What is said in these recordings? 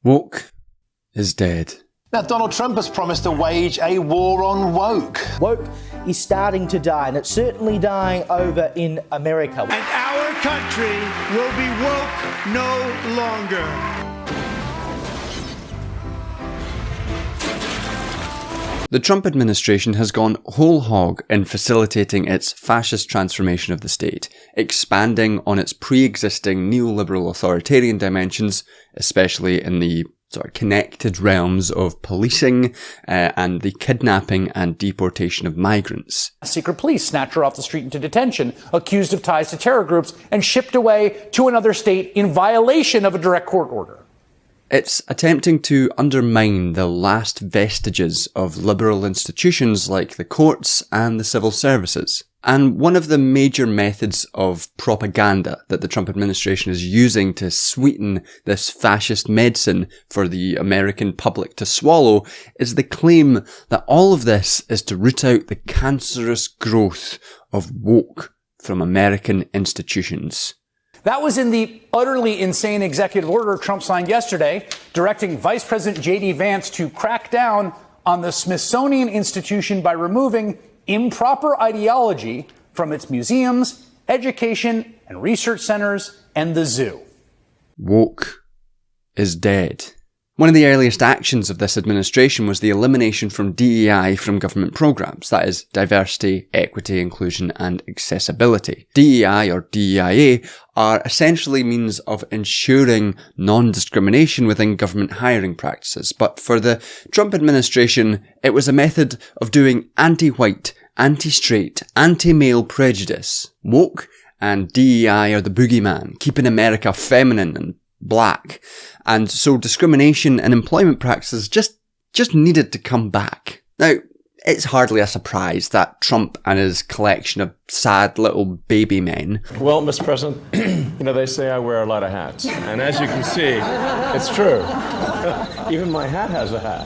Woke is dead. Now, Donald Trump has promised to wage a war on woke. Woke is starting to die, and it's certainly dying over in America. And our country will be woke no longer. The Trump administration has gone whole hog in facilitating its fascist transformation of the state, expanding on its pre-existing neoliberal authoritarian dimensions, especially in the sort of connected realms of policing and the kidnapping and deportation of migrants. Secret police snatch her off the street into detention, accused of ties to terror groups, and shipped away to another state in violation of a direct court order. It's attempting to undermine the last vestiges of liberal institutions like the courts and the civil services. And one of the major methods of propaganda that the Trump administration is using to sweeten this fascist medicine for the American public to swallow is the claim that all of this is to root out the cancerous growth of woke from American institutions. That was in the utterly insane executive order Trump signed yesterday, directing Vice President J.D. Vance to crack down on the Smithsonian Institution by removing improper ideology from its museums, education and research centers, and the zoo. Woke is dead. One of the earliest actions of this administration was the elimination from DEI from government programs, that is, diversity, equity, inclusion and accessibility. DEI or DEIA are essentially means of ensuring non-discrimination within government hiring practices, but for the Trump administration, it was a method of doing anti-white, anti-straight, anti-male prejudice. Woke and DEI are the boogeyman, keeping America feminine and black, and so discrimination and employment practices just needed to come back. Now, it's hardly a surprise that Trump and his collection of sad little baby men... Well, Mr. President, they say I wear a lot of hats, and as you can see, it's true. Even my hat has a hat.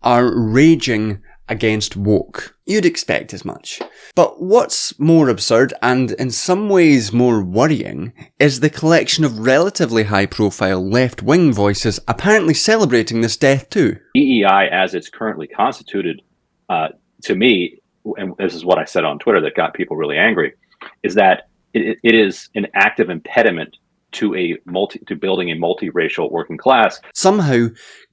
are raging against woke. You'd expect as much. But what's more absurd, and in some ways more worrying, is the collection of relatively high-profile left-wing voices apparently celebrating this death too. DEI, as it's currently constituted, to me, and this is what I said on Twitter that got people really angry, is that it is an active impediment to building a multiracial working class. Somehow,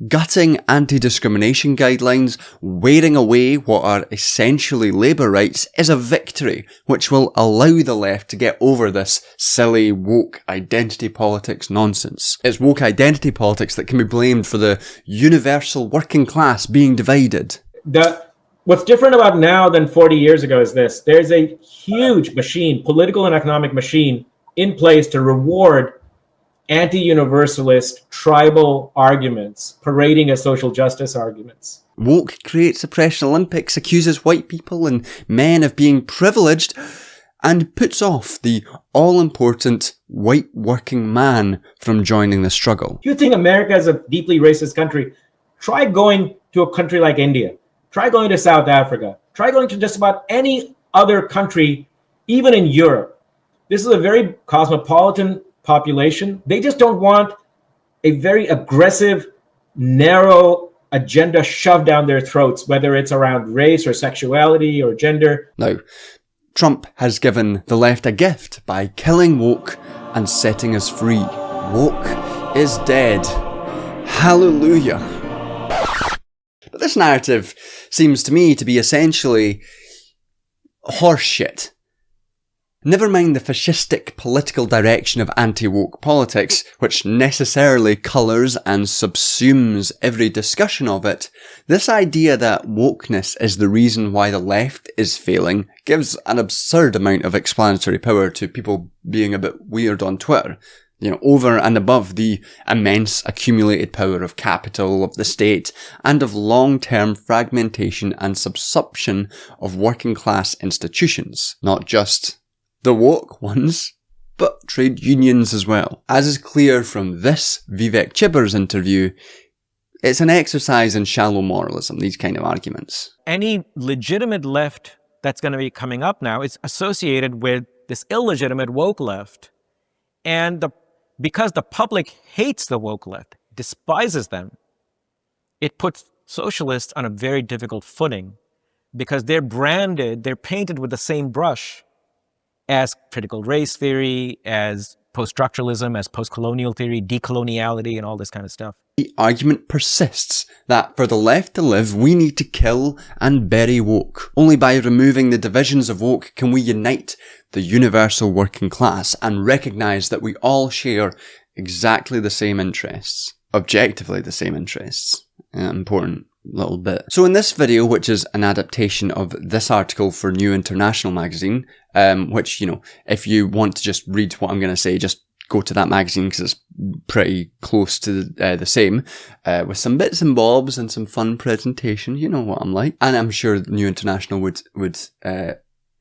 gutting anti-discrimination guidelines, wearing away what are essentially labour rights, is a victory which will allow the left to get over this silly woke identity politics nonsense. It's woke identity politics that can be blamed for the universal working class being divided. What's different about now than 40 years ago is this. There's a huge machine, political and economic machine, in place to reward anti-universalist tribal arguments, parading as social justice arguments. Woke creates oppression Olympics, accuses white people and men of being privileged, and puts off the all-important white working man from joining the struggle. If you think America is a deeply racist country, try going to a country like India. Try going to South Africa. Try going to just about any other country, even in Europe. This is a very cosmopolitan population. They just don't want a very aggressive, narrow agenda shoved down their throats, whether it's around race or sexuality or gender. Now, Trump has given the left a gift by killing woke and setting us free. Woke is dead. Hallelujah. But this narrative seems to me to be essentially horseshit. Never mind the fascistic political direction of anti-woke politics, which necessarily colours and subsumes every discussion of it, this idea that wokeness is the reason why the left is failing gives an absurd amount of explanatory power to people being a bit weird on Twitter. Over and above the immense accumulated power of capital, of the state, and of long-term fragmentation and subsumption of working class institutions. Not just the woke ones, but trade unions as well. As is clear from this Vivek Chibber's interview, it's an exercise in shallow moralism, these kind of arguments. Any legitimate left that's going to be coming up now is associated with this illegitimate woke left. And because the public hates the woke left, despises them, it puts socialists on a very difficult footing because they're painted with the same brush as critical race theory, as post-structuralism, as post-colonial theory, decoloniality, and all this kind of stuff. The argument persists that for the left to live, we need to kill and bury woke. Only by removing the divisions of woke can we unite the universal working class and recognise that we all share exactly the same interests. Objectively the same interests. Important little bit. So in this video, which is an adaptation of this article for New International magazine, which, you know, if you want to just read what I'm going to say, just go to that magazine because it's pretty close to the same, with some bits and bobs and some fun presentation. You know what I'm like. And I'm sure New International would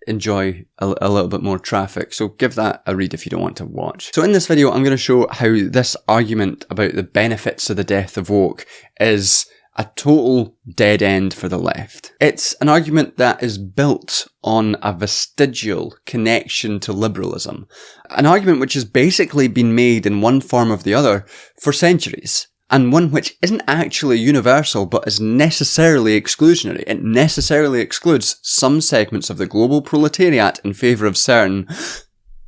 enjoy a little bit more traffic. So give that a read if you don't want to watch. So in this video, I'm going to show how this argument about the benefits of the death of woke is a total dead end for the left. It's an argument that is built on a vestigial connection to liberalism. An argument which has basically been made in one form or the other for centuries. And one which isn't actually universal, but is necessarily exclusionary. It necessarily excludes some segments of the global proletariat in favour of certain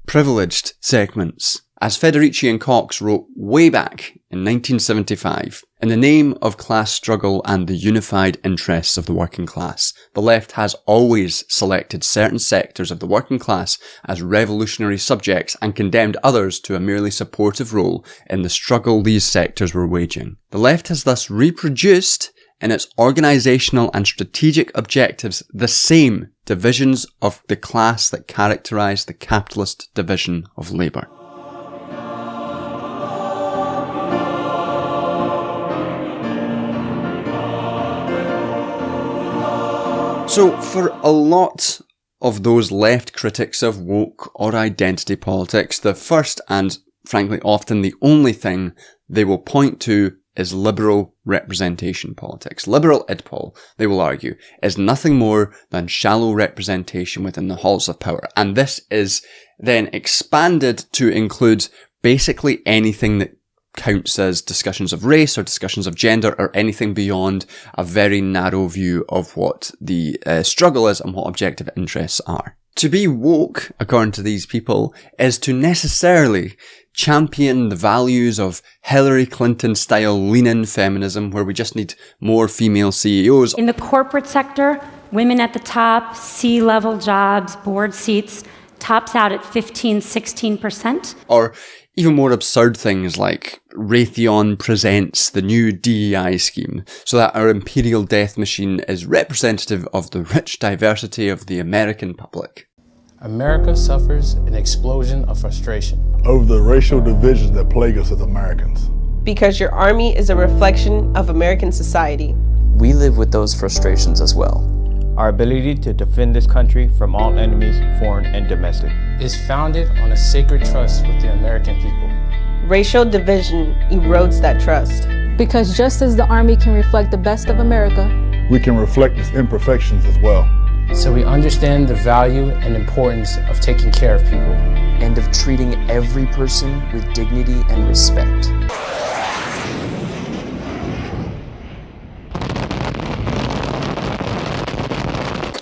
privileged segments. As Federici and Cox wrote way back in 1975, in the name of class struggle and the unified interests of the working class, the left has always selected certain sectors of the working class as revolutionary subjects and condemned others to a merely supportive role in the struggle these sectors were waging. The left has thus reproduced in its organisational and strategic objectives the same divisions of the class that characterise the capitalist division of labour. So, for a lot of those left critics of woke or identity politics, the first and, frankly, often the only thing they will point to is liberal representation politics. Liberal idpol, they will argue, is nothing more than shallow representation within the halls of power. And this is then expanded to include basically anything that counts as discussions of race or discussions of gender or anything beyond a very narrow view of what the struggle is and what objective interests are. To be woke, according to these people, is to necessarily champion the values of Hillary Clinton-style lean-in feminism, where we just need more female CEOs. In the corporate sector, women at the top, C-level jobs, board seats, tops out at 15-16%. Or even more absurd things like Raytheon presents the new DEI scheme so that our imperial death machine is representative of the rich diversity of the American public. America suffers an explosion of frustration over the racial divisions that plague us as Americans. Because your army is a reflection of American society. We live with those frustrations as well. Our ability to defend this country from all enemies, foreign and domestic, is founded on a sacred trust with the American people. Racial division erodes that trust. Because just as the Army can reflect the best of America, we can reflect its imperfections as well. So we understand the value and importance of taking care of people. And of treating every person with dignity and respect.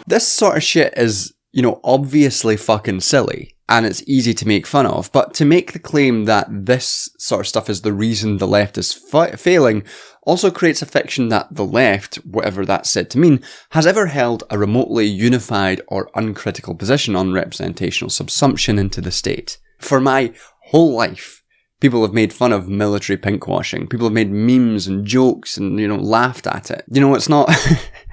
This sort of shit is, you know, obviously fucking silly, and it's easy to make fun of, but to make the claim that this sort of stuff is the reason the left is failing also creates a fiction that the left, whatever that's said to mean, has ever held a remotely unified or uncritical position on representational subsumption into the state. For my whole life, people have made fun of military pinkwashing. People have made memes and jokes and, you know, laughed at it. You know, it's not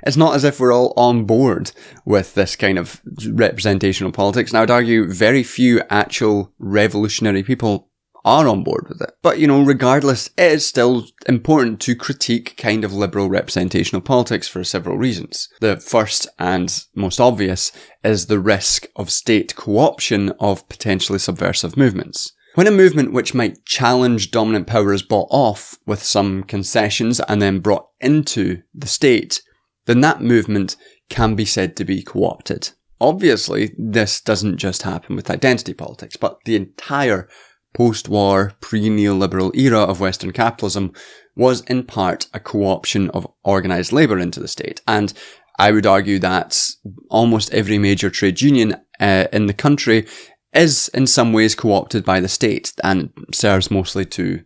it's not as if we're all on board with this kind of representational politics. And I would argue very few actual revolutionary people are on board with it. But, you know, regardless, it is still important to critique kind of liberal representational politics for several reasons. The first and most obvious is the risk of state co-option of potentially subversive movements. When a movement which might challenge dominant power is bought off with some concessions and then brought into the state, then that movement can be said to be co-opted. obviously, this doesn't just happen with identity politics, but the entire post-war, pre-neoliberal era of Western capitalism was in part a co-option of organised labour into the state. And I would argue that almost every major trade union in the country is in some ways co-opted by the state and serves mostly to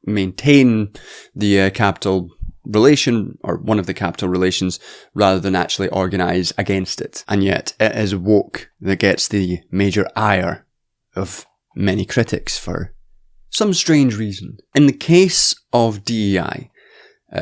maintain the capital relation, or one of the capital relations, rather than actually organise against it. And yet it is woke that gets the major ire of many critics for some strange reason. In the case of DEI,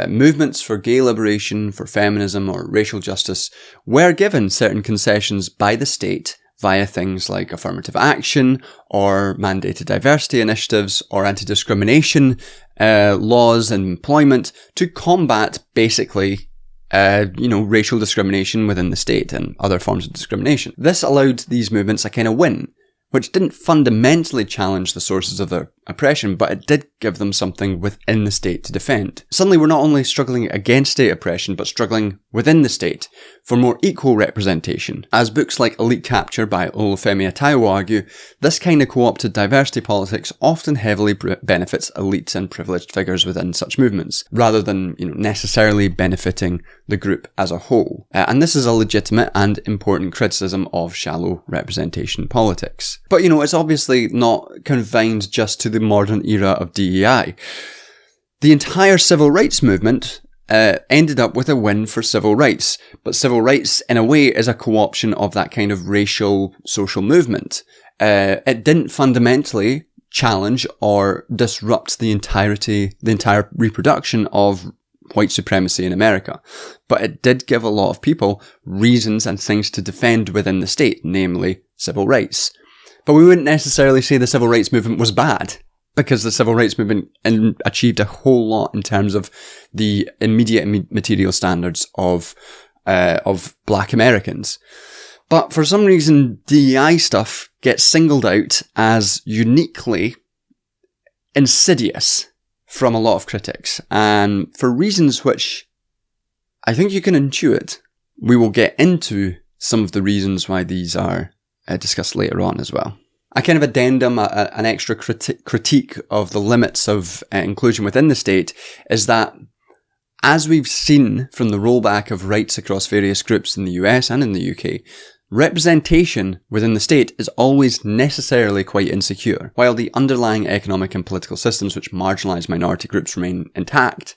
movements for gay liberation, for feminism or racial justice were given certain concessions by the state via things like affirmative action or mandated diversity initiatives or anti-discrimination laws and employment to combat basically racial discrimination within the state and other forms of discrimination. This allowed these movements a kind of win, which didn't fundamentally challenge the sources of their oppression, but it did give them something within the state to defend. Suddenly we're not only struggling against state oppression, but struggling within the state for more equal representation. As books like Elite Capture by Olufemi Táíwò argue, this kind of co-opted diversity politics often heavily benefits elites and privileged figures within such movements, rather than necessarily benefiting the group as a whole. And this is a legitimate and important criticism of shallow representation politics. But it's obviously not confined just to the modern era of DEI. The entire civil rights movement ended up with a win for civil rights, but civil rights in a way is a co-option of that kind of racial social movement. It didn't fundamentally challenge or disrupt the entire reproduction of white supremacy in America, but it did give a lot of people reasons and things to defend within the state, namely civil rights. But we wouldn't necessarily say the civil rights movement was bad, because the civil rights movement achieved a whole lot in terms of the immediate material standards of Black Americans. But for some reason, DEI stuff gets singled out as uniquely insidious from a lot of critics, and for reasons which I think you can intuit. We will get into some of the reasons why these are discussed later on as well. A kind of addendum, an extra critique of the limits of inclusion within the state is that, as we've seen from the rollback of rights across various groups in the US and in the UK, representation within the state is always necessarily quite insecure. While the underlying economic and political systems which marginalise minority groups remain intact,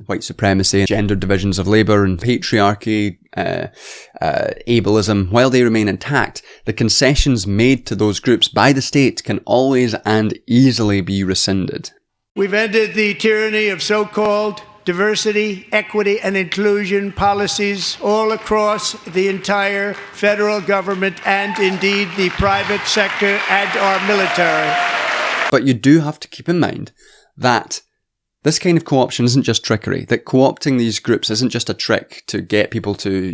white supremacy, gender divisions of labour and patriarchy, ableism, while they remain intact, the concessions made to those groups by the state can always and easily be rescinded. We've ended the tyranny of so-called diversity, equity, and inclusion policies all across the entire federal government and indeed the private sector and our military. But you do have to keep in mind that this kind of co-option isn't just trickery, that co-opting these groups isn't just a trick to get people to,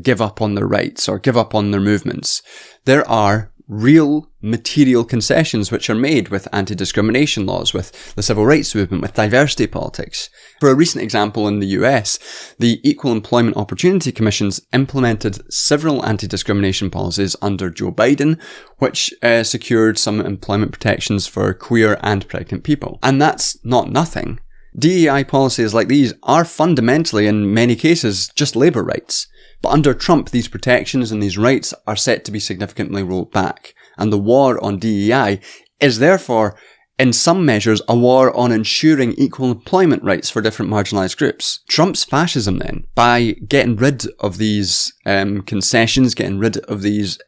give up on their rights or give up on their movements. There are real material concessions which are made with anti-discrimination laws, with the civil rights movement, with diversity politics. For a recent example in the US, the Equal Employment Opportunity Commissions implemented several anti-discrimination policies under Joe Biden, which secured some employment protections for queer and pregnant people. And that's not nothing. DEI policies like these are fundamentally, in many cases, just labour rights. But under Trump, these protections and these rights are set to be significantly rolled back. And the war on DEI is therefore, in some measures, a war on ensuring equal employment rights for different marginalised groups. Trump's fascism then, by getting rid of these concessions, getting rid of these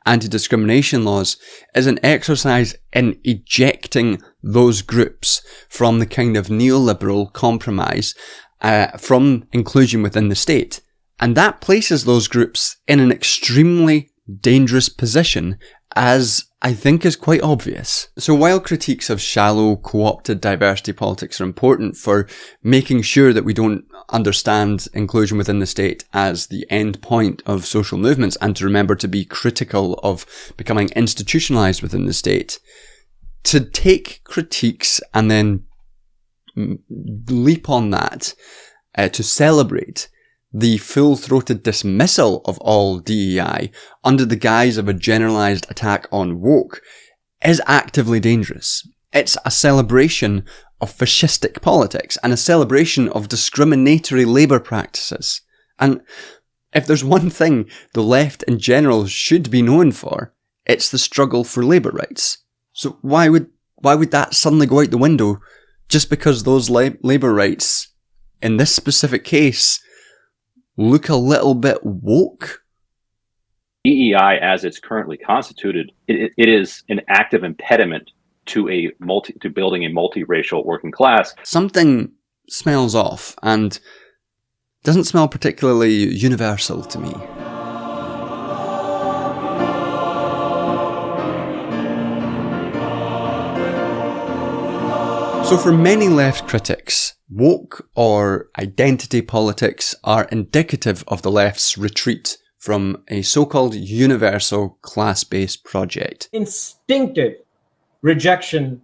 anti-discrimination laws, is an exercise in ejecting those groups from the kind of neoliberal compromise from inclusion within the state. And that places those groups in an extremely dangerous position, as I think is quite obvious. So while critiques of shallow, co-opted diversity politics are important for making sure that we don't understand inclusion within the state as the end point of social movements, and to remember to be critical of becoming institutionalized within the state, to take critiques and then leap on that, to celebrate the full-throated dismissal of all DEI under the guise of a generalised attack on woke is actively dangerous. It's a celebration of fascistic politics and a celebration of discriminatory labour practices. And if there's one thing the left in general should be known for, it's the struggle for labour rights. So why would that suddenly go out the window just because those labour rights, in this specific case, look a little bit woke? DEI, as it's currently constituted, it is an active impediment to building a multiracial working class. Something smells off and doesn't smell particularly universal to me. So for many left critics, woke or identity politics are indicative of the left's retreat from a so-called universal class-based project. Instinctive rejection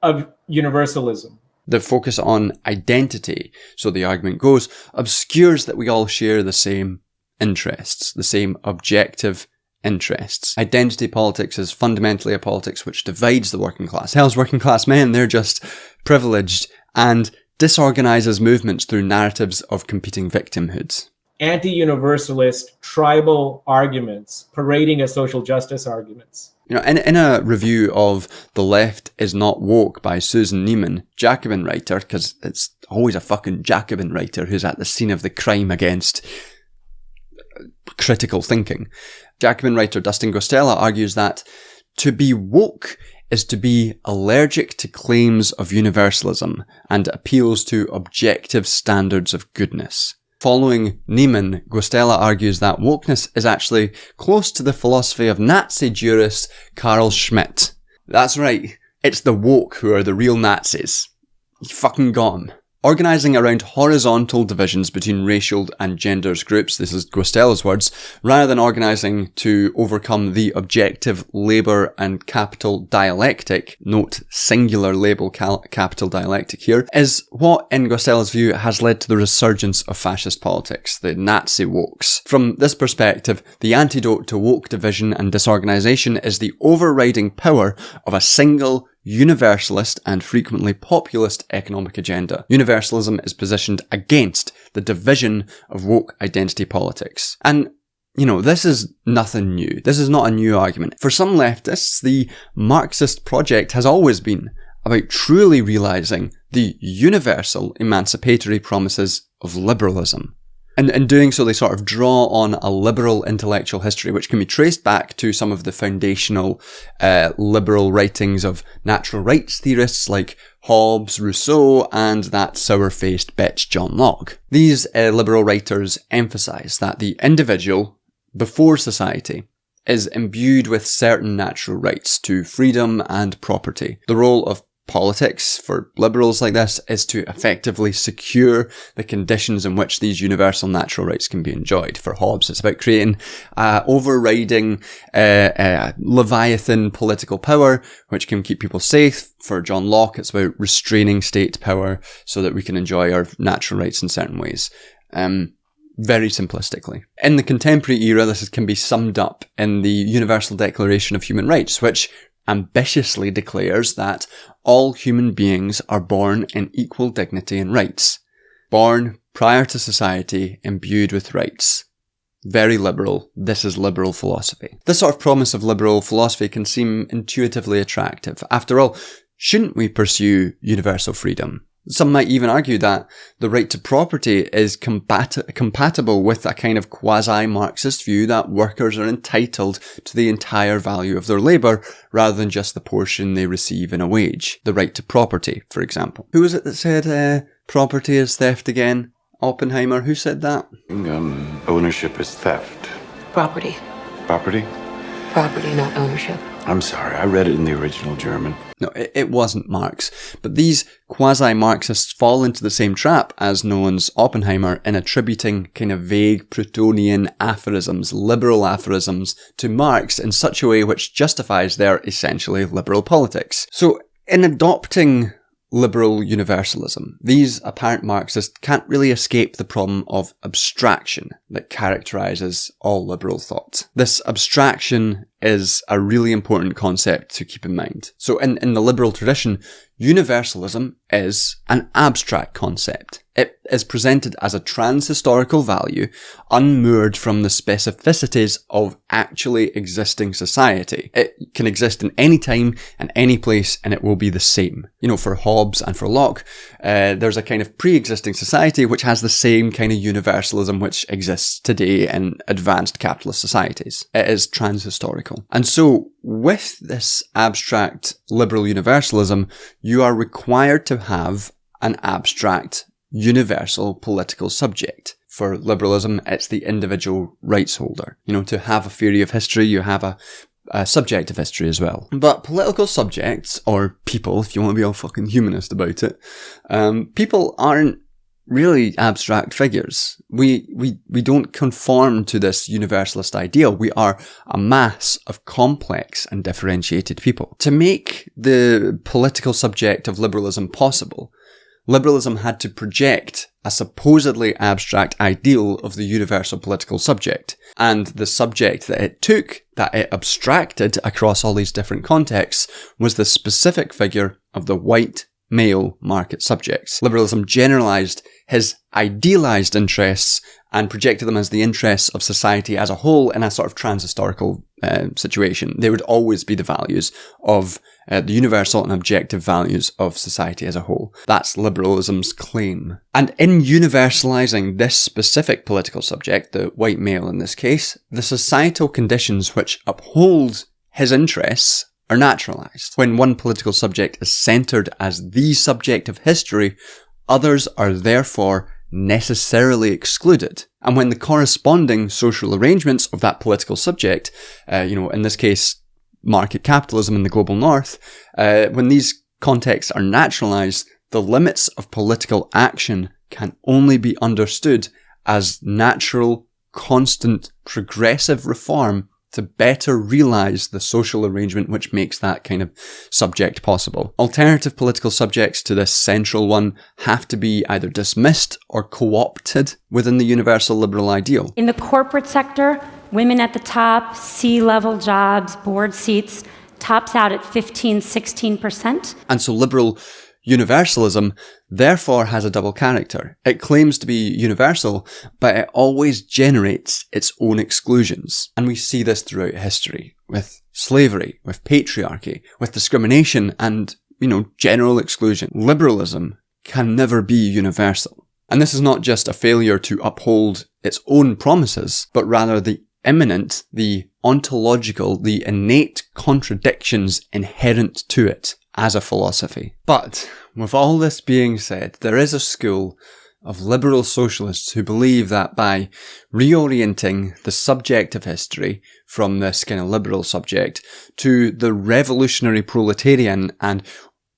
of universalism. The focus on identity, so the argument goes, obscures that we all share the same interests, the same objective interests. Identity politics is fundamentally a politics which divides the working class. Hell's working class men, they're just privileged, and disorganises movements through narratives of competing victimhoods. Anti-universalist tribal arguments parading as social justice arguments. You know, in a review of The Left Is Not Woke by Susan Neiman, Jacobin writer, because it's always a fucking Jacobin writer who's at the scene of the crime against critical thinking. Jacobin writer Dustin Gostella argues that to be woke is to be allergic to claims of universalism and appeals to objective standards of goodness. Following Neiman, Gostella argues that wokeness is actually close to the philosophy of Nazi jurist Carl Schmitt. That's right, it's the woke who are the real Nazis. You fucking got 'em. Organising around horizontal divisions between racial and genders groups, this is Gostella's words, rather than organising to overcome the objective labour and capital dialectic, note singular label capital dialectic here, is what, in Gostella's view, has led to the resurgence of fascist politics, the Nazi wokes. From this perspective, the antidote to woke division and disorganisation is the overriding power of a single, universalist and frequently populist economic agenda. Universalism is positioned against the division of woke identity politics. And, you know, this is nothing new. This is not a new argument. For some leftists, the Marxist project has always been about truly realising the universal emancipatory promises of liberalism. And in doing so, they sort of draw on a liberal intellectual history, which can be traced back to some of the foundational liberal writings of natural rights theorists like Hobbes, Rousseau, and that sour-faced bitch John Locke. These liberal writers emphasise that the individual, before society, is imbued with certain natural rights to freedom and property. The role of politics for liberals like this is to effectively secure the conditions in which these universal natural rights can be enjoyed. For Hobbes, it's about creating overriding Leviathan political power which can keep people safe. For John Locke, it's about restraining state power so that we can enjoy our natural rights in certain ways. Very simplistically. In the contemporary era, this can be summed up in the Universal Declaration of Human Rights, which ambitiously declares that all human beings are born in equal dignity and rights. Born prior to society, imbued with rights. Very liberal. This is liberal philosophy. This sort of promise of liberal philosophy can seem intuitively attractive. After all, shouldn't we pursue universal freedom? Some might even argue that the right to property is compatible with a kind of quasi-Marxist view that workers are entitled to the entire value of their labour rather than just the portion they receive in a wage. The right to property, for example. Who was it that said property is theft again? Oppenheimer, who said that? Ownership is theft. Property. Property? Property, not ownership. I'm sorry, I read it in the original German. No, it wasn't Marx. But these quasi-Marxists fall into the same trap as Nolan's Oppenheimer in attributing kind of vague Proudhonian aphorisms, liberal aphorisms, to Marx in such a way which justifies their essentially liberal politics. So, in adopting liberal universalism. These apparent Marxists can't really escape the problem of abstraction that characterises all liberal thought. This abstraction is a really important concept to keep in mind. So in the liberal tradition, universalism is an abstract concept. It is presented as a trans-historical value, unmoored from the specificities of actually existing society. It can exist in any time and any place, and it will be the same. You know, for Hobbes and for Locke, there's a kind of pre-existing society which has the same kind of universalism which exists today in advanced capitalist societies. It is trans-historical. And so, with this abstract liberal universalism, you are required to have an abstract universal political subject. For liberalism, it's the individual rights holder. You know, to have a theory of history, you have a subject of history as well. But political subjects, or people, if you want to be all fucking humanist about it, people aren't really abstract figures. We don't conform to this universalist ideal. We are a mass of complex and differentiated people. To make the political subject of liberalism possible, liberalism had to project a supposedly abstract ideal of the universal political subject. And the subject that it took, that it abstracted across all these different contexts, was the specific figure of the white male market subjects. Liberalism generalised his idealised interests and projected them as the interests of society as a whole in a sort of trans-historical situation. They would always be the values of the universal and objective values of society as a whole. That's liberalism's claim. And in universalising this specific political subject, the white male in this case, the societal conditions which uphold his interests are naturalised. When one political subject is centred as the subject of history, others are therefore necessarily excluded. And when the corresponding social arrangements of that political subject, in this case, market capitalism in the global north, when these contexts are naturalised, the limits of political action can only be understood as natural, constant, progressive reform to better realise the social arrangement which makes that kind of subject possible. Alternative political subjects to this central one have to be either dismissed or co-opted within the universal liberal ideal. In the corporate sector, women at the top, C-level jobs, board seats, tops out at 15-16%. And so liberal universalism therefore has a double character. It claims to be universal, but it always generates its own exclusions. And we see this throughout history, with slavery, with patriarchy, with discrimination, and, general exclusion. Liberalism can never be universal. And this is not just a failure to uphold its own promises, but rather the imminent, the ontological, the innate contradictions inherent to it as a philosophy. But with all this being said, there is a school of liberal socialists who believe that by reorienting the subject of history from this kind of liberal subject to the revolutionary proletarian and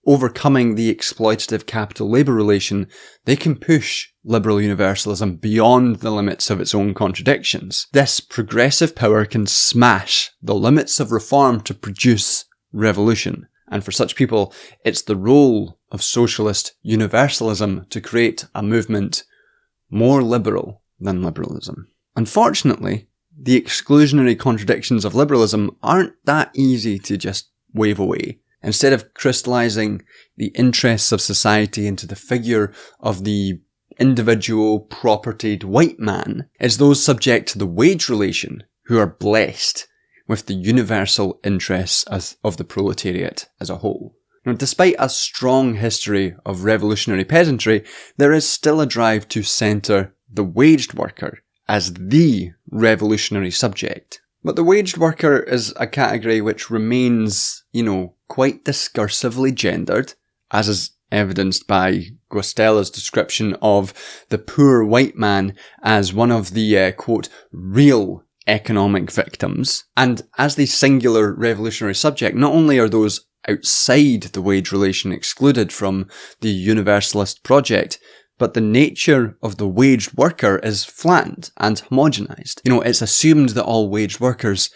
overcoming the exploitative capital-labour relation, they can push liberal universalism beyond the limits of its own contradictions. This progressive power can smash the limits of reform to produce revolution. And for such people, it's the role of socialist universalism to create a movement more liberal than liberalism. Unfortunately, the exclusionary contradictions of liberalism aren't that easy to just wave away. Instead of crystallising the interests of society into the figure of the individual propertied white man, it's those subject to the wage relation who are blessed with the universal interests of the proletariat as a whole. Now, despite a strong history of revolutionary peasantry, there is still a drive to centre the waged worker as the revolutionary subject. But the waged worker is a category which remains, quite discursively gendered, as is evidenced by Guastella's description of the poor white man as one of the, quote, real economic victims. And as the singular revolutionary subject, not only are those outside the wage relation excluded from the universalist project, but the nature of the waged worker is flattened and homogenized. It's assumed that all waged workers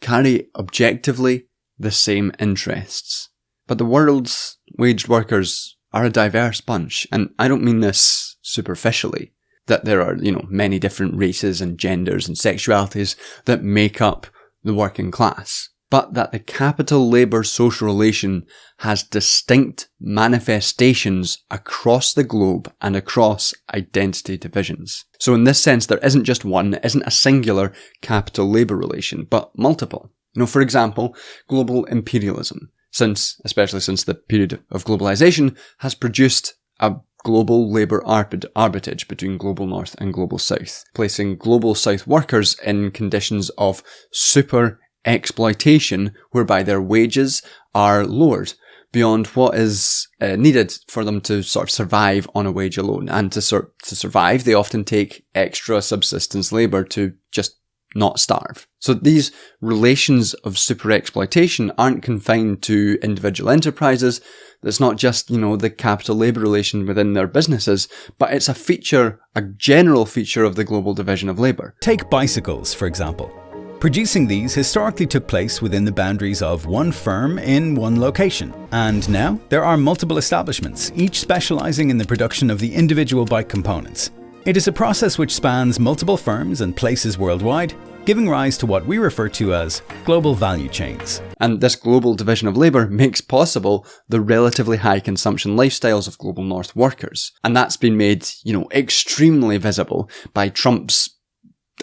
carry objectively the same interests. But the world's waged workers are a diverse bunch. And I don't mean this superficially, that there are, many different races and genders and sexualities that make up the working class, but that the capital-labour social relation has distinct manifestations across the globe and across identity divisions. So in this sense, there isn't just one, it isn't a singular capital-labour relation, but multiple. For example, global imperialism, especially since the period of globalization, has produced a global labour arbitrage between global north and global south, placing global south workers in conditions of super exploitation whereby their wages are lowered beyond what is needed for them to sort of survive on a wage alone. And to survive, they often take extra subsistence labour to just not starve. So these relations of super exploitation aren't confined to individual enterprises. It's not just, the capital labour relation within their businesses, but it's a general feature of the global division of labour. Take bicycles, for example. Producing these historically took place within the boundaries of one firm in one location. And now there are multiple establishments, each specialising in the production of the individual bike components. It is a process which spans multiple firms and places worldwide, giving rise to what we refer to as global value chains. And this global division of labour makes possible the relatively high consumption lifestyles of global north workers. And that's been made, extremely visible by Trump's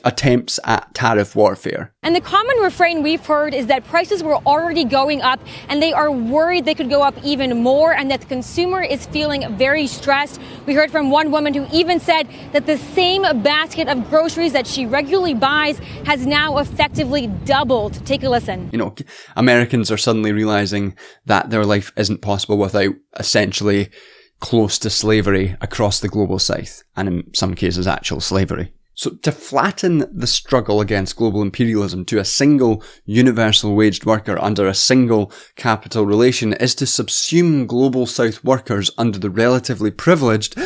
attempts at tariff warfare. And the common refrain we've heard is that prices were already going up and they are worried they could go up even more and that the consumer is feeling very stressed. We heard from one woman who even said that the same basket of groceries that she regularly buys has now effectively doubled. Take a listen. Americans are suddenly realising that their life isn't possible without essentially close to slavery across the global south, and in some cases actual slavery. So to flatten the struggle against global imperialism to a single universal waged worker under a single capital relation is to subsume global south workers under the relatively privileged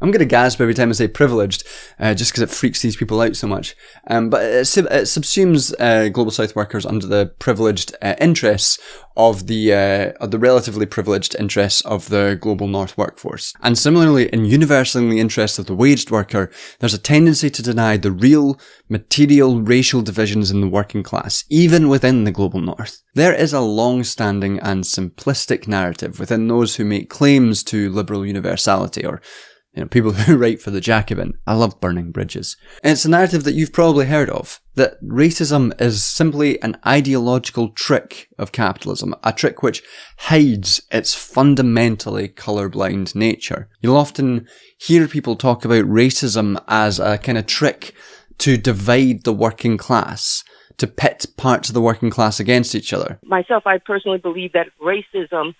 I'm going to gasp every time I say privileged, just because it freaks these people out so much. But it subsumes global south workers under the privileged interests of the relatively privileged interests of the global north workforce. And similarly, in universalizing the interests of the waged worker, there's a tendency to deny the real material racial divisions in the working class, even within the global north. There is a long-standing and simplistic narrative within those who make claims to liberal universality, or people who write for the Jacobin. I love burning bridges. And it's a narrative that you've probably heard of, that racism is simply an ideological trick of capitalism, a trick which hides its fundamentally colourblind nature. You'll often hear people talk about racism as a kind of trick to divide the working class, to pit parts of the working class against each other. Myself, I personally believe that racism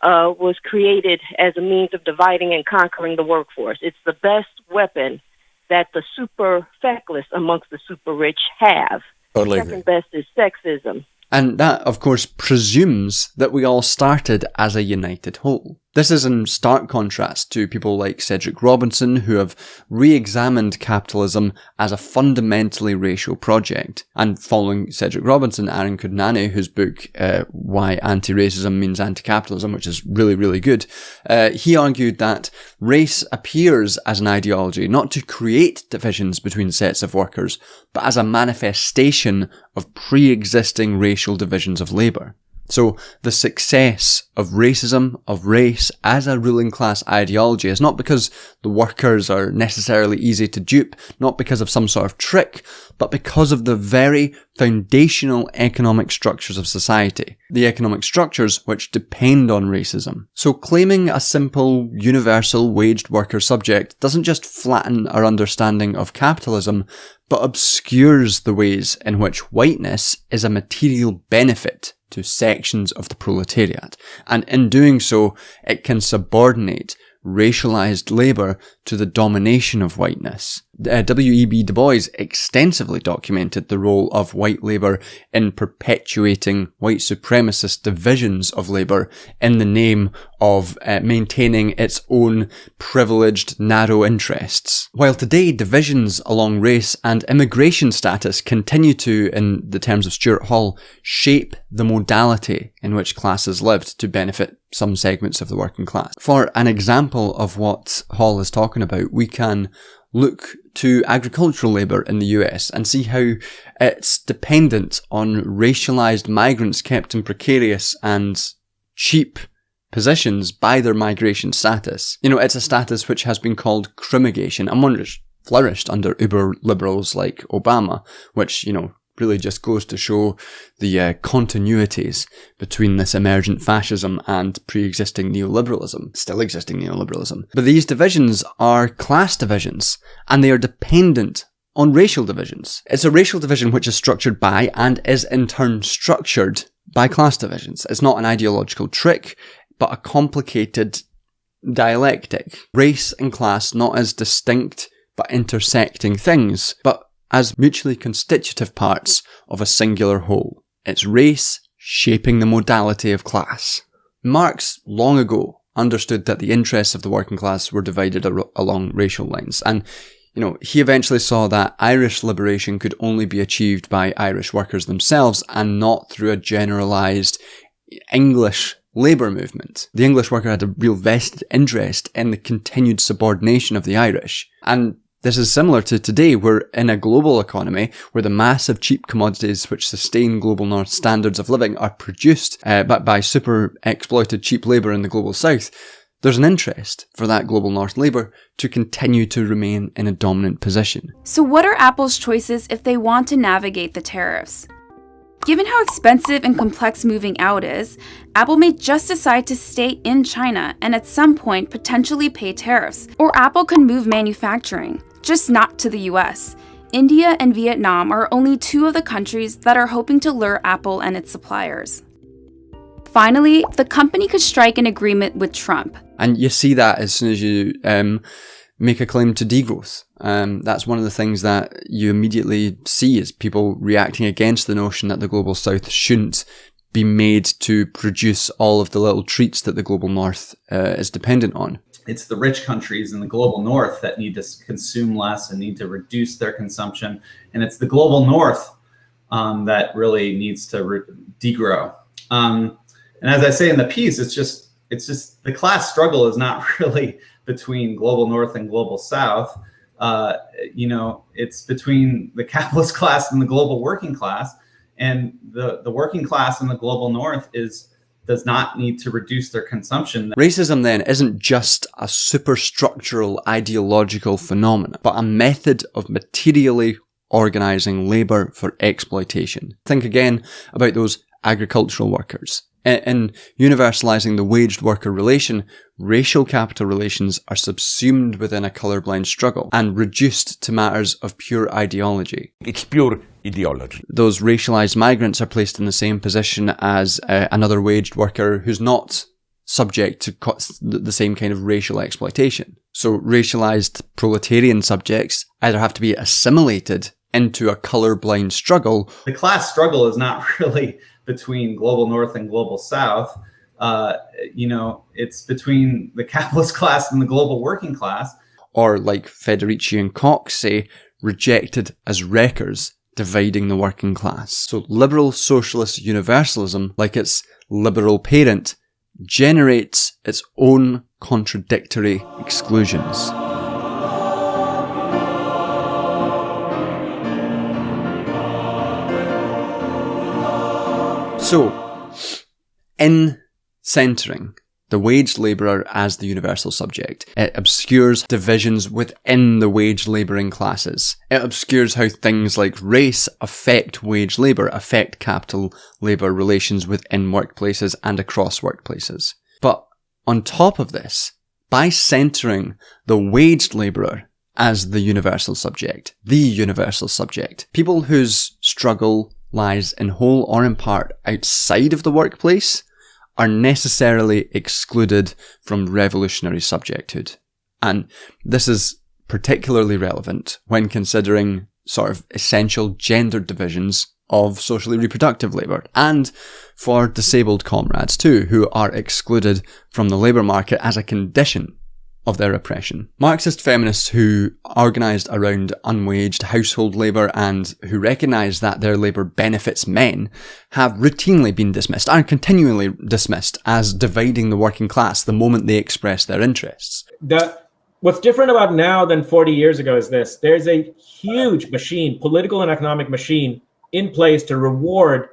was created as a means of dividing and conquering the workforce. It's the best weapon that the super feckless amongst the super rich have. Totally Second best is sexism. And that, of course, presumes that we all started as a united whole. This is in stark contrast to people like Cedric Robinson, who have re-examined capitalism as a fundamentally racial project. And following Cedric Robinson, Aaron Kundnani, whose book, Why Antiracism Means Anticapitalism, which is really, really good, he argued that race appears as an ideology not to create divisions between sets of workers, but as a manifestation of pre-existing racial divisions of labour. So the success of racism, of race, as a ruling class ideology is not because the workers are necessarily easy to dupe, not because of some sort of trick, but because of the very foundational economic structures of society, the economic structures which depend on racism. So claiming a simple, universal waged worker subject doesn't just flatten our understanding of capitalism, but obscures the ways in which whiteness is a material benefit to sections of the proletariat, and in doing so, it can subordinate racialized labour to the domination of whiteness. W.E.B. Du Bois extensively documented the role of white labour in perpetuating white supremacist divisions of labour in the name of maintaining its own privileged, narrow interests. While today divisions along race and immigration status continue to, in the terms of Stuart Hall, shape the modality in which classes lived to benefit some segments of the working class. For an example of what Hall is talking about, we can look to agricultural labour in the US and see how it's dependent on racialised migrants kept in precarious and cheap positions by their migration status. You know, it's a status which has been called crimigation and one which flourished under uber liberals like Obama, which, you know, really just goes to show the continuities between this emergent fascism and pre-existing neoliberalism, still existing neoliberalism. But these divisions are class divisions, and they are dependent on racial divisions. It's a racial division which is structured by, and is in turn structured by, class divisions. It's not an ideological trick, but a complicated dialectic. Race and class not as distinct but intersecting things, but as mutually constitutive parts of a singular whole. It's race shaping the modality of class. Marx long ago understood that the interests of the working class were divided along racial lines, and he eventually saw that Irish liberation could only be achieved by Irish workers themselves and not through a generalised English labour movement. The English worker had a real vested interest in the continued subordination of the Irish, and this is similar to today. We're in a global economy where the massive cheap commodities which sustain global north standards of living are produced by super exploited cheap labour in the global south. There's an interest for that global north labour to continue to remain in a dominant position. So what are Apple's choices if they want to navigate the tariffs? Given how expensive and complex moving out is, Apple may just decide to stay in China and at some point potentially pay tariffs. Or Apple could move manufacturing, just not to the US. India and Vietnam are only two of the countries that are hoping to lure Apple and its suppliers. Finally, the company could strike an agreement with Trump. And you see that as soon as you make a claim to degrowth. That's one of the things that you immediately see is people reacting against the notion that the global south shouldn't be made to produce all of the little treats that the global north is dependent on. It's the rich countries in the global north that need to consume less and need to reduce their consumption. And it's the global north that really needs to degrow. And as I say in the piece, it's just the class struggle is not really between global north and global south. It's between the capitalist class and the global working class. And the working class in the global north does not need to reduce their consumption. Racism then isn't just a superstructural ideological phenomenon, but a method of materially organising labour for exploitation. Think again about those agricultural workers. In universalising the waged worker relation, racial capital relations are subsumed within a colourblind struggle and reduced to matters of pure ideology. It's pure ideology. Those racialised migrants are placed in the same position as another waged worker who's not subject to the same kind of racial exploitation. So racialised proletarian subjects either have to be assimilated into a colourblind struggle. The class struggle is not really between global north and global south. It's between the capitalist class and the global working class. Or like Federici and Cox say, rejected as wreckers, dividing the working class. So liberal socialist universalism, like its liberal parent, generates its own contradictory exclusions. So, in centering the waged labourer as the universal subject, it obscures divisions within the wage labouring classes. It obscures how things like race affect wage labour, affect capital labour relations within workplaces and across workplaces. But on top of this, by centering the waged labourer as the universal subject, people whose struggle lies in whole or in part outside of the workplace are necessarily excluded from revolutionary subjecthood. And this is particularly relevant when considering sort of essential gendered divisions of socially reproductive labour, and for disabled comrades too, who are excluded from the labour market as a condition of their oppression. Marxist feminists who organised around unwaged household labour and who recognise that their labour benefits men have routinely been dismissed, and continually dismissed, as dividing the working class the moment they express their interests. What's different about now than 40 years ago is this. There's a huge machine, political and economic machine, in place to reward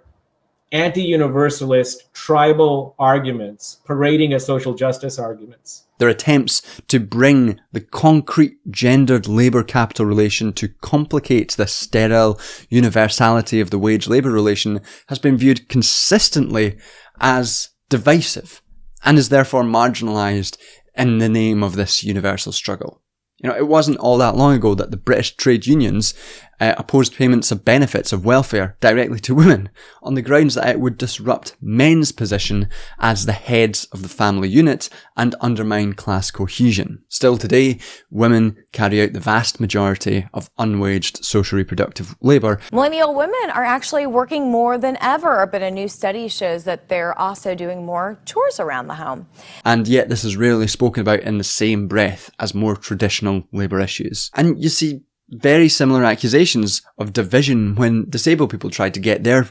anti-universalist tribal arguments, parading as social justice arguments. Their attempts to bring the concrete gendered labour-capital relation to complicate the sterile universality of the wage-labour relation has been viewed consistently as divisive, and is therefore marginalised in the name of this universal struggle. You know, it wasn't all that long ago that the British trade unions opposed payments of benefits of welfare directly to women on the grounds that it would disrupt men's position as the heads of the family unit and undermine class cohesion. Still today, women carry out the vast majority of unwaged social reproductive labour. Millennial women are actually working more than ever, but a new study shows that they're also doing more chores around the home. And yet this is rarely spoken about in the same breath as more traditional labour issues. And you see very similar accusations of division when disabled people try to get their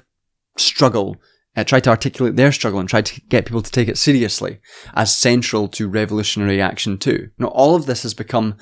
struggle, try to articulate their struggle and try to get people to take it seriously as central to revolutionary action too. Now, all of this has become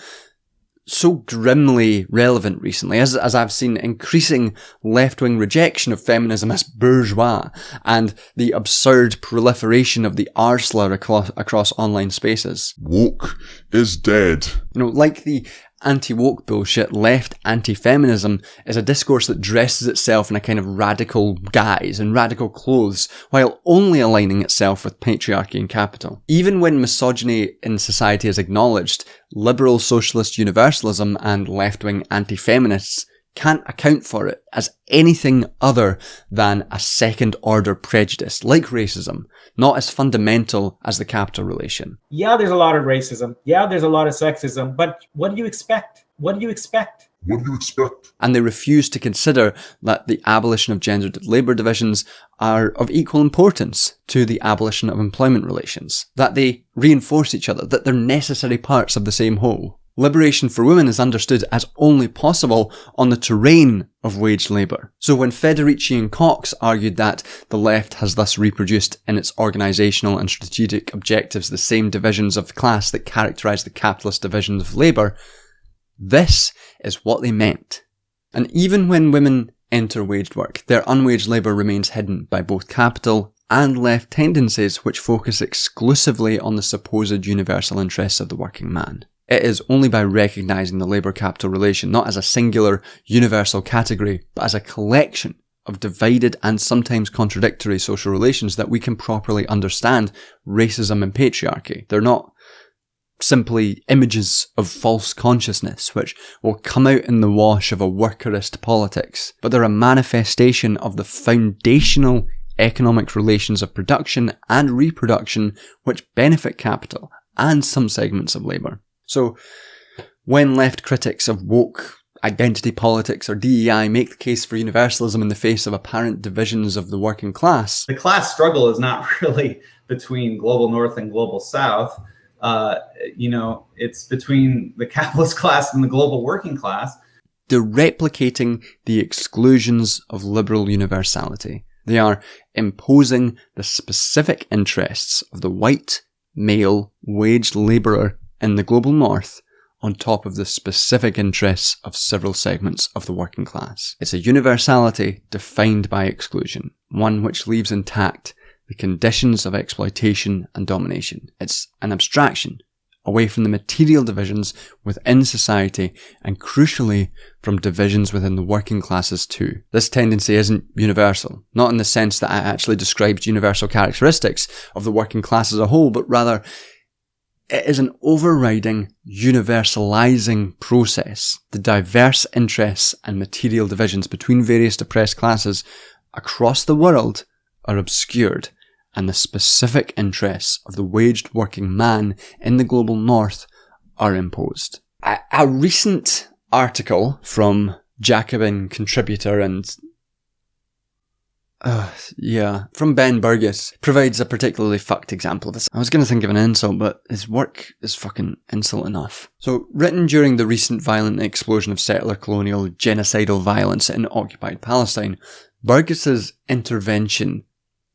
so grimly relevant recently, as I've seen increasing left-wing rejection of feminism as bourgeois and the absurd proliferation of the R slur across online spaces. Woke is dead. You know, like the anti-woke bullshit, left anti-feminism is a discourse that dresses itself in a kind of radical guise and radical clothes, while only aligning itself with patriarchy and capital. Even when misogyny in society is acknowledged, liberal socialist universalism and left-wing anti-feminists can't account for it as anything other than a second-order prejudice, like racism, not as fundamental as the capital relation. Yeah, there's a lot of racism. Yeah, there's a lot of sexism. But what do you expect? What do you expect? What do you expect? And they refuse to consider that the abolition of gendered labour divisions are of equal importance to the abolition of employment relations, that they reinforce each other, that they're necessary parts of the same whole. Liberation for women is understood as only possible on the terrain of waged labour. So when Federici and Cox argued that the left has thus reproduced in its organisational and strategic objectives the same divisions of class that characterise the capitalist divisions of labour, this is what they meant. And even when women enter waged work, their unwaged labour remains hidden by both capital and left tendencies which focus exclusively on the supposed universal interests of the working man. It is only by recognising the labour-capital relation not as a singular, universal category, but as a collection of divided and sometimes contradictory social relations that we can properly understand racism and patriarchy. They're not simply images of false consciousness which will come out in the wash of a workerist politics, but they're a manifestation of the foundational economic relations of production and reproduction which benefit capital and some segments of labour. So, when left critics of woke, identity politics or DEI make the case for universalism in the face of apparent divisions of the working class, the class struggle is not really between global north and global south. It's between the capitalist class and the global working class. They're replicating the exclusions of liberal universality. They are imposing the specific interests of the white, male, waged labourer in the global north on top of the specific interests of several segments of the working class. It's a universality defined by exclusion, one which leaves intact the conditions of exploitation and domination. It's an abstraction away from the material divisions within society and crucially from divisions within the working classes too. This tendency isn't universal, not in the sense that it actually describes universal characteristics of the working class as a whole, but rather it is an overriding, universalizing process. The diverse interests and material divisions between various oppressed classes across the world are obscured, and the specific interests of the waged working man in the global north are imposed. A recent article from Jacobin contributor and from Ben Burgess provides a particularly fucked example of this. I was going to think of an insult, but his work is fucking insult enough. So, written during the recent violent explosion of settler colonial genocidal violence in occupied Palestine, Burgess's intervention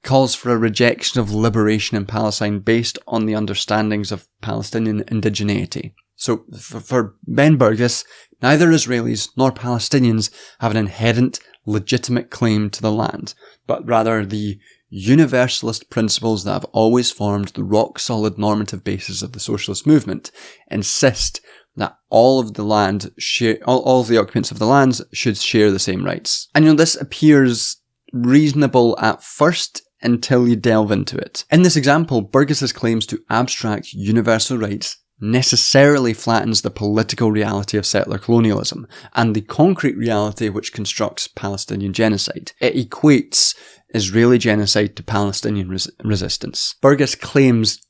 calls for a rejection of liberation in Palestine based on the understandings of Palestinian indigeneity. So, for Ben Burgess, neither Israelis nor Palestinians have an inherent legitimate claim to the land, but rather the universalist principles that have always formed the rock-solid normative basis of the socialist movement insist that all of the occupants of the lands should share the same rights. And this appears reasonable at first until you delve into it. In this example, Burgess's claims to abstract universal rights necessarily flattens the political reality of settler colonialism and the concrete reality which constructs Palestinian genocide. It equates Israeli genocide to Palestinian resistance. Burgess claims,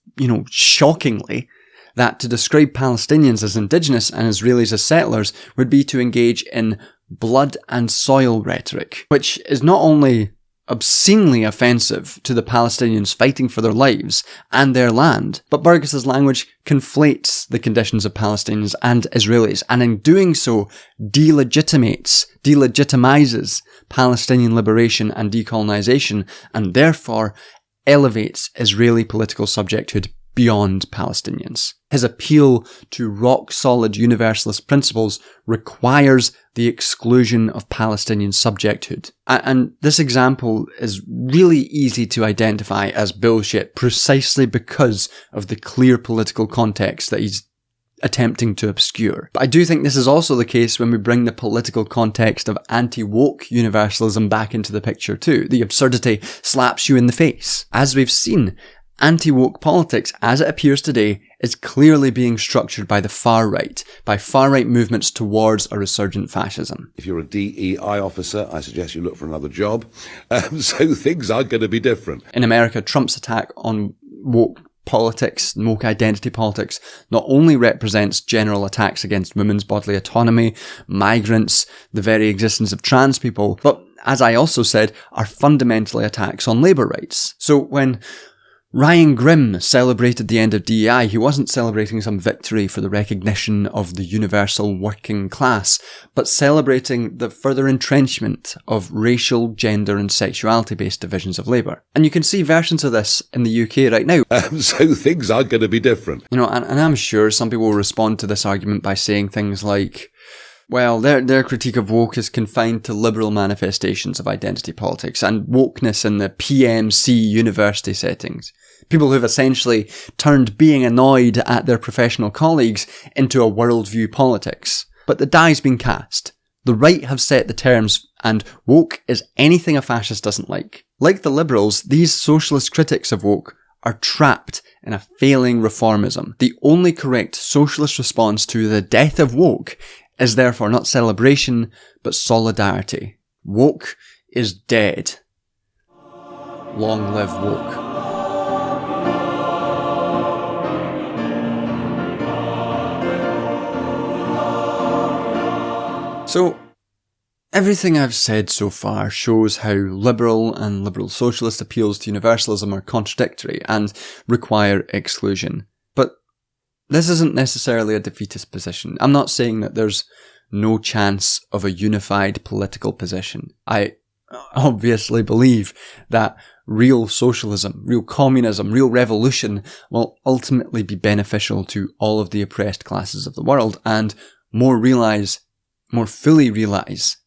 shockingly, that to describe Palestinians as indigenous and Israelis as settlers would be to engage in blood and soil rhetoric, which is not only obscenely offensive to the Palestinians fighting for their lives and their land, but Burgess's language conflates the conditions of Palestinians and Israelis, and in doing so delegitimizes Palestinian liberation and decolonization, and therefore elevates Israeli political subjecthood beyond Palestinians. His appeal to rock-solid universalist principles requires the exclusion of Palestinian subjecthood. And this example is really easy to identify as bullshit precisely because of the clear political context that he's attempting to obscure. But I do think this is also the case when we bring the political context of anti-woke universalism back into the picture too. The absurdity slaps you in the face. As we've seen, anti-woke politics, as it appears today, is clearly being structured by the far right, by far-right movements towards a resurgent fascism. If you're a DEI officer, I suggest you look for another job. So things are going to be different. In America, Trump's attack on woke politics, woke identity politics, not only represents general attacks against women's bodily autonomy, migrants, the very existence of trans people, but, as I also said, are fundamentally attacks on labour rights. So when Ryan Grimm celebrated the end of DEI, he wasn't celebrating some victory for the recognition of the universal working class, but celebrating the further entrenchment of racial, gender and sexuality-based divisions of labour. And you can see versions of this in the UK right now. So things are going to be different. And I'm sure some people will respond to this argument by saying things like, well, their critique of woke is confined to liberal manifestations of identity politics and wokeness in the PMC university settings. People who've essentially turned being annoyed at their professional colleagues into a worldview politics. But the die's been cast. The right have set the terms, and woke is anything a fascist doesn't like. Like the liberals, these socialist critics of woke are trapped in a failing reformism. The only correct socialist response to the death of woke is therefore not celebration, but solidarity. Woke is dead. Long live woke. So, everything I've said so far shows how liberal and liberal socialist appeals to universalism are contradictory and require exclusion. But this isn't necessarily a defeatist position. I'm not saying that there's no chance of a unified political position. I obviously believe that real socialism, real communism, real revolution will ultimately be beneficial to all of the oppressed classes of the world and more fully realise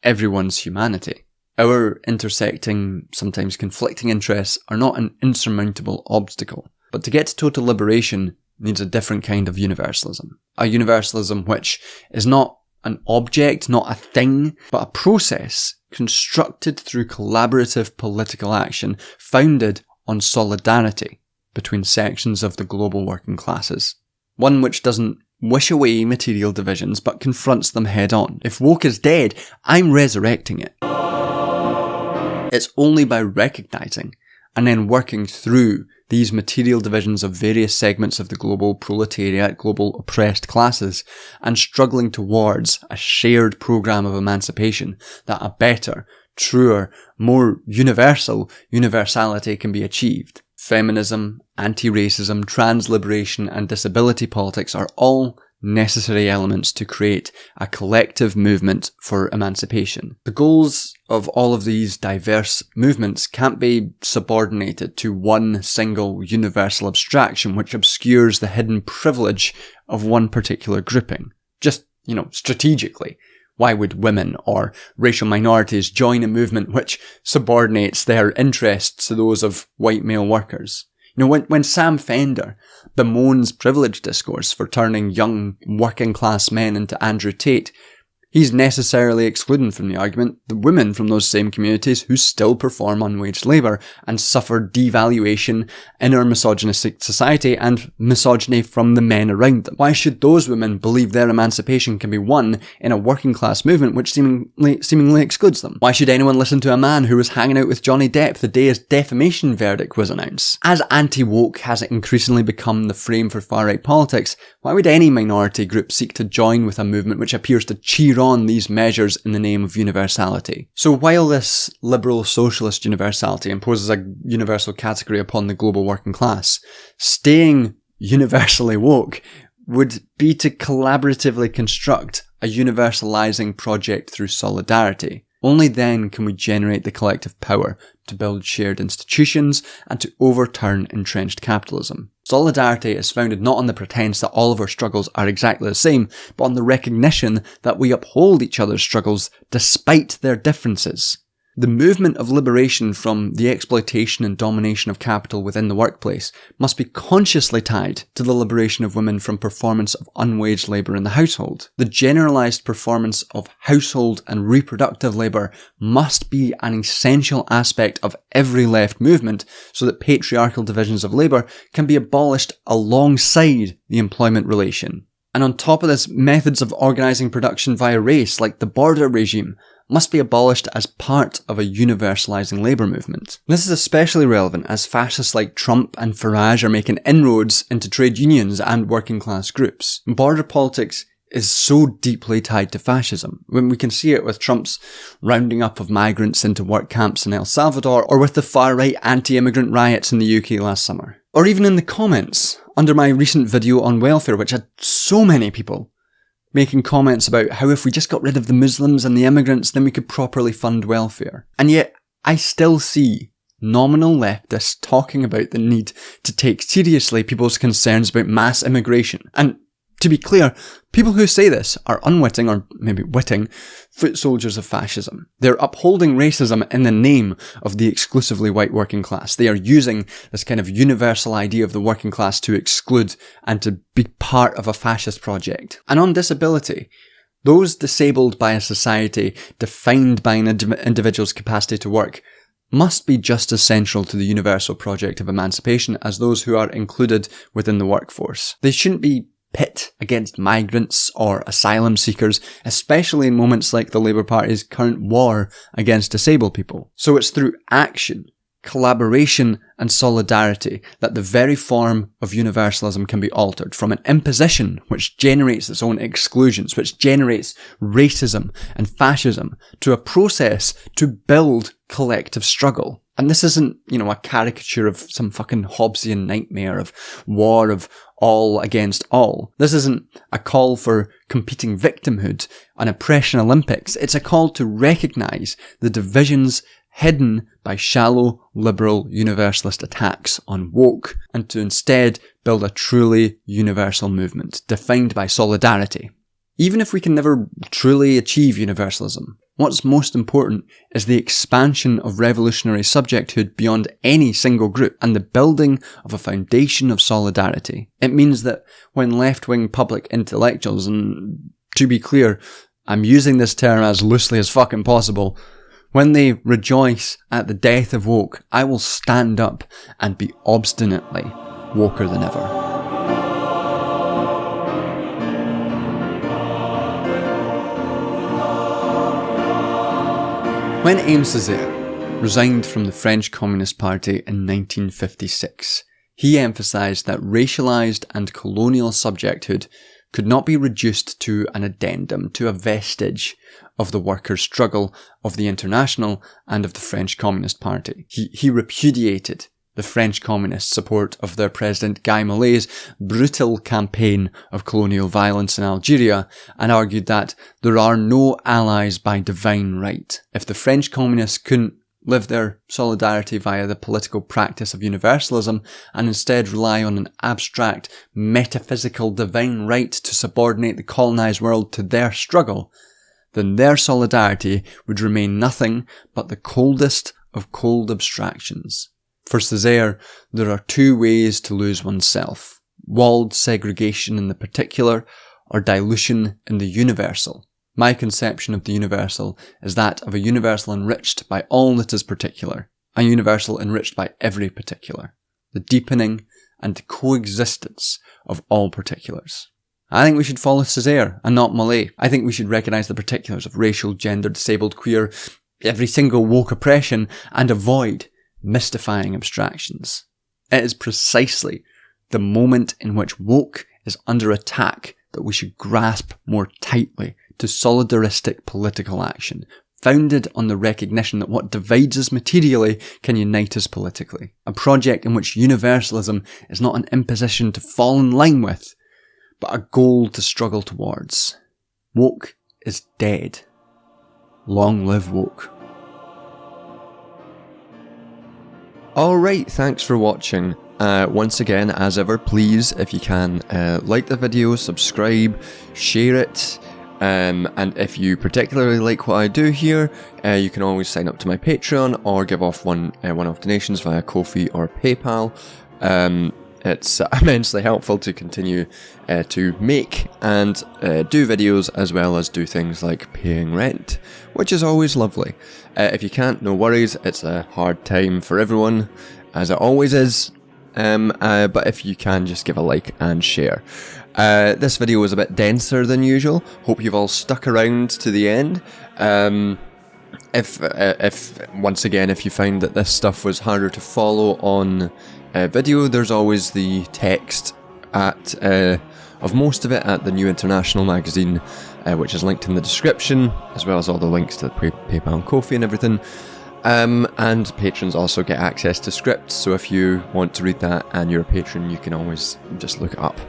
everyone's humanity. Our intersecting, sometimes conflicting interests are not an insurmountable obstacle. But to get to total liberation needs a different kind of universalism. A universalism which is not an object, not a thing, but a process constructed through collaborative political action founded on solidarity between sections of the global working classes. One which doesn't wish away material divisions but confronts them head on. If woke is dead, I'm resurrecting it. It's only by recognising and then working through these material divisions of various segments of the global proletariat, global oppressed classes, and struggling towards a shared programme of emancipation that a better, truer, more universal universality can be achieved. Feminism, anti-racism, trans-liberation and disability politics are all necessary elements to create a collective movement for emancipation. The goals of all of these diverse movements can't be subordinated to one single universal abstraction which obscures the hidden privilege of one particular grouping. Just, strategically. Why would women or racial minorities join a movement which subordinates their interests to those of white male workers? When Sam Fender bemoans privilege discourse for turning young working class men into Andrew Tate, he's necessarily excluding from the argument the women from those same communities who still perform unwaged labour and suffer devaluation in our misogynistic society and misogyny from the men around them. Why should those women believe their emancipation can be won in a working class movement which seemingly excludes them? Why should anyone listen to a man who was hanging out with Johnny Depp the day his defamation verdict was announced? As anti-woke has increasingly become the frame for far-right politics, why would any minority group seek to join with a movement which appears to cheer on these measures in the name of universality? So while this liberal socialist universality imposes a universal category upon the global working class, staying universally woke would be to collaboratively construct a universalizing project through solidarity. Only then can we generate the collective power to build shared institutions and to overturn entrenched capitalism. Solidarity is founded not on the pretense that all of our struggles are exactly the same, but on the recognition that we uphold each other's struggles despite their differences. The movement of liberation from the exploitation and domination of capital within the workplace must be consciously tied to the liberation of women from performance of unwaged labour in the household. The generalised performance of household and reproductive labour must be an essential aspect of every left movement so that patriarchal divisions of labour can be abolished alongside the employment relation. And on top of this, methods of organising production via race, like the border regime, must be abolished as part of a universalising labour movement. This is especially relevant as fascists like Trump and Farage are making inroads into trade unions and working class groups. Border politics is so deeply tied to fascism. When we can see it with Trump's rounding up of migrants into work camps in El Salvador, or with the far-right anti-immigrant riots in the UK last summer. Or even in the comments under my recent video on welfare, which had so many people making comments about how if we just got rid of the Muslims and the immigrants, then we could properly fund welfare. And yet, I still see nominal leftists talking about the need to take seriously people's concerns about mass immigration. And to be clear, people who say this are unwitting, or maybe witting, foot soldiers of fascism. They're upholding racism in the name of the exclusively white working class. They are using this kind of universal idea of the working class to exclude and to be part of a fascist project. And on disability, those disabled by a society defined by an individual's capacity to work must be just as central to the universal project of emancipation as those who are included within the workforce. They shouldn't be pit against migrants or asylum seekers, especially in moments like the Labour Party's current war against disabled people. So it's through action, collaboration and solidarity that the very form of universalism can be altered from an imposition which generates its own exclusions, which generates racism and fascism, to a process to build collective struggle. And this isn't, a caricature of some fucking Hobbesian nightmare of war of all against all. This isn't a call for competing victimhood, an oppression Olympics. It's a call to recognise the divisions hidden by shallow, liberal, universalist attacks on woke, and to instead build a truly universal movement, defined by solidarity. Even if we can never truly achieve universalism, what's most important is the expansion of revolutionary subjecthood beyond any single group and the building of a foundation of solidarity. It means that when left-wing public intellectuals, and to be clear, I'm using this term as loosely as fucking possible, when they rejoice at the death of woke, I will stand up and be obstinately woker than ever. When Aimé Césaire resigned from the French Communist Party in 1956, He emphasised that racialised and colonial subjecthood could not be reduced to an addendum, to a vestige of the workers' struggle, of the International and of the French Communist Party. He repudiated the French Communist support of their president Guy Mollet's brutal campaign of colonial violence in Algeria and argued that there are no allies by divine right. If the French Communists couldn't live their solidarity via the political practice of universalism and instead rely on an abstract, metaphysical divine right to subordinate the colonised world to their struggle, then their solidarity would remain nothing but the coldest of cold abstractions. For Césaire, there are two ways to lose oneself: walled segregation in the particular, or dilution in the universal. My conception of the universal is that of a universal enriched by all that is particular, a universal enriched by every particular, the deepening and coexistence of all particulars. I think we should follow Césaire and not Mollet. I think we should recognise the particulars of racial, gender, disabled, queer, every single woke oppression, and avoid mystifying abstractions. It is precisely the moment in which woke is under attack that we should grasp more tightly to solidaristic political action, founded on the recognition that what divides us materially can unite us politically. A project in which universalism is not an imposition to fall in line with, but a goal to struggle towards. Woke is dead. Long live woke. Alright, thanks for watching. Once again, as ever, please, if you can, like the video, subscribe, share it, and if you particularly like what I do here, you can always sign up to my Patreon or give off one-off donations via Ko-fi or PayPal. It's immensely helpful to continue to make and do videos, as well as do things like paying rent, which is always lovely. If you can't, no worries, it's a hard time for everyone, as it always is, but if you can, just give a like and share. This video was a bit denser than usual. Hope you've all stuck around to the end. If once again, if you find that this stuff was harder to follow on video, there's always the text of most of it at the New International magazine, which is linked in the description, as well as all the links to the PayPal and Ko-fi and everything. And patrons also get access to scripts, so if you want to read that and you're a patron, you can always just look it up.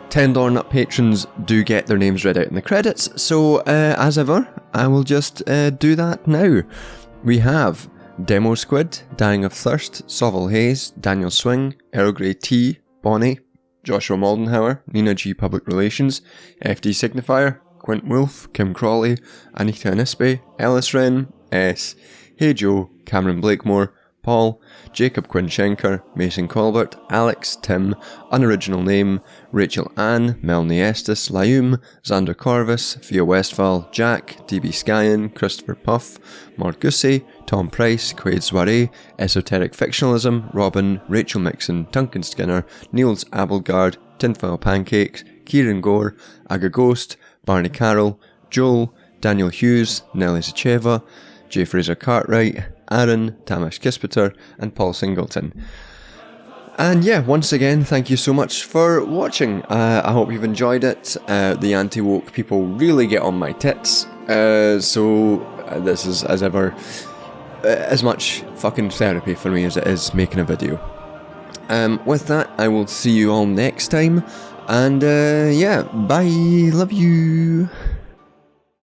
$10 and up patrons do get their names read out in the credits, so as ever, I will just do that now. We have Demo Squid, Dying of Thirst, Sovel Hayes, Daniel Swing, Earl Grey T, Bonnie, Joshua Moldenhauer, Nina G Public Relations, FD Signifier, Quint Wolf, Kim Crawley, Anita Anispe, Ellis Wren, S, Hey Joe, Cameron Blakemore, Paul, Jacob Quinchenker, Mason Colbert, Alex, Tim, Unoriginal Name, Rachel Ann, Melanie Estes, Layum, Xander Corvus, Via Westphal, Jack, DB Skyen, Christopher Puff, Mark Gussie, Tom Price, Quaid Soiree, Esoteric Fictionalism, Robin, Rachel Mixon, Duncan Skinner, Niels Abelgard, Tinfoil Pancakes, Kieran Gore, Aga Ghost, Barney Carroll, Joel, Daniel Hughes, Nelly Zacheva, J. Fraser Cartwright, Aaron, Tamas Kispeter, and Paul Singleton. And yeah, once again, thank you so much for watching. I hope you've enjoyed it. The anti-woke people really get on my tits, so this is, as ever, as much fucking therapy for me as it is making a video. With that, I will see you all next time, and yeah, bye, love you.